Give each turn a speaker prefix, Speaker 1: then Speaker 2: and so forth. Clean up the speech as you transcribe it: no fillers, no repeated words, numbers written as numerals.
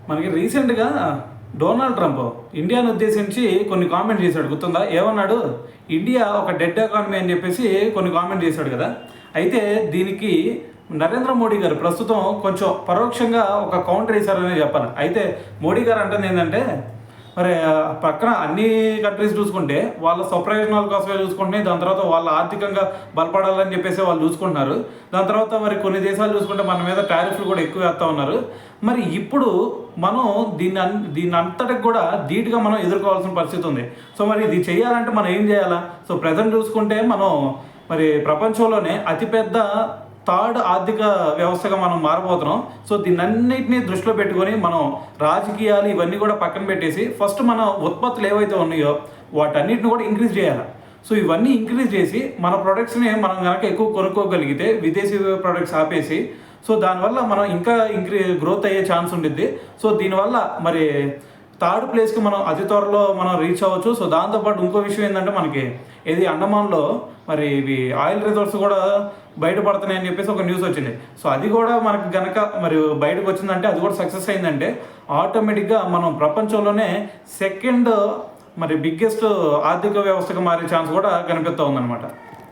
Speaker 1: మనకి రీసెంట్గా Donald Trump ఇండియాను ఉద్దేశించి కొన్ని కామెంట్ చేశాడు, గుర్తుందా? ఏమన్నాడు? ఇండియా ఒక డెడ్ ఎకానమీ అని చెప్పేసి కొన్ని కామెంట్ చేశాడు కదా. అయితే దీనికి నరేంద్ర మోడీ గారు ప్రస్తుతం కొంచెం పరోక్షంగా ఒక కౌంటర్ వేశారనే చెప్పాలి. అయితే మోడీ గారు అంటుంది ఏంటంటే, మరి పక్కన అన్ని కంట్రీస్ చూసుకుంటే వాళ్ళ స్వప్రయోజనాల కోసమే చూసుకుంటున్నాయి. దాని తర్వాత వాళ్ళ ఆర్థికంగా బలపడాలని చెప్పేసి వాళ్ళు చూసుకుంటున్నారు. దాని తర్వాత మరి కొన్ని దేశాలు చూసుకుంటే మన మీద టారిఫ్లు కూడా ఎక్కువ వేస్తూ ఉన్నారు. మరి ఇప్పుడు మనం దీన్ని అంతటికి కూడా ధీటుగా మనం ఎదుర్కోవాల్సిన పరిస్థితి ఉంది. సో మరి ఇది చేయాలంటే మనం ఏం చేయాలా? సో ప్రజెంట్ చూసుకుంటే మనం మరి ప్రపంచంలోనే అతిపెద్ద థర్డ్ ఆర్థిక వ్యవస్థగా మనం మారబోతున్నాం. సో దీన్నన్నిటినీ దృష్టిలో పెట్టుకొని మనం రాజకీయాలు ఇవన్నీ కూడా పక్కన పెట్టేసి ఫస్ట్ మన ఉత్పత్తులు ఏవైతే ఉన్నాయో వాటన్నిటిని కూడా ఇంక్రీజ్ చేయాలి. సో ఇవన్నీ ఇంక్రీజ్ చేసి మన ప్రొడక్ట్స్ని మనం కనుక ఎక్కువ కొనుక్కోగలిగితే విదేశీ ప్రొడక్ట్స్ ఆపేసి, సో దానివల్ల మనం ఇంకా గ్రోత్ అయ్యే ఛాన్స్ ఉండిద్ది. సో దీనివల్ల మరి థర్డ్ ప్లేస్కి మనం అతి త్వరలో మనం రీచ్ అవ్వచ్చు. సో దాంతోపాటు ఇంకో విషయం ఏంటంటే మనకి ఇది అండమాన్లో మరి ఇవి ఆయిల్ రిజర్వ్స్ కూడా బయటపడుతున్నాయని చెప్పేసి ఒక న్యూస్ వచ్చింది. సో అది కూడా మనకి గనక మరి బయటకు వచ్చిందంటే, అది కూడా సక్సెస్ అయిందంటే ఆటోమేటిక్గా మనం ప్రపంచంలోనే సెకండ్ మరి బిగ్గెస్ట్ ఆర్థిక వ్యవస్థగా మారే ఛాన్స్ కూడా కనిపిస్తూ ఉందన్నమాట.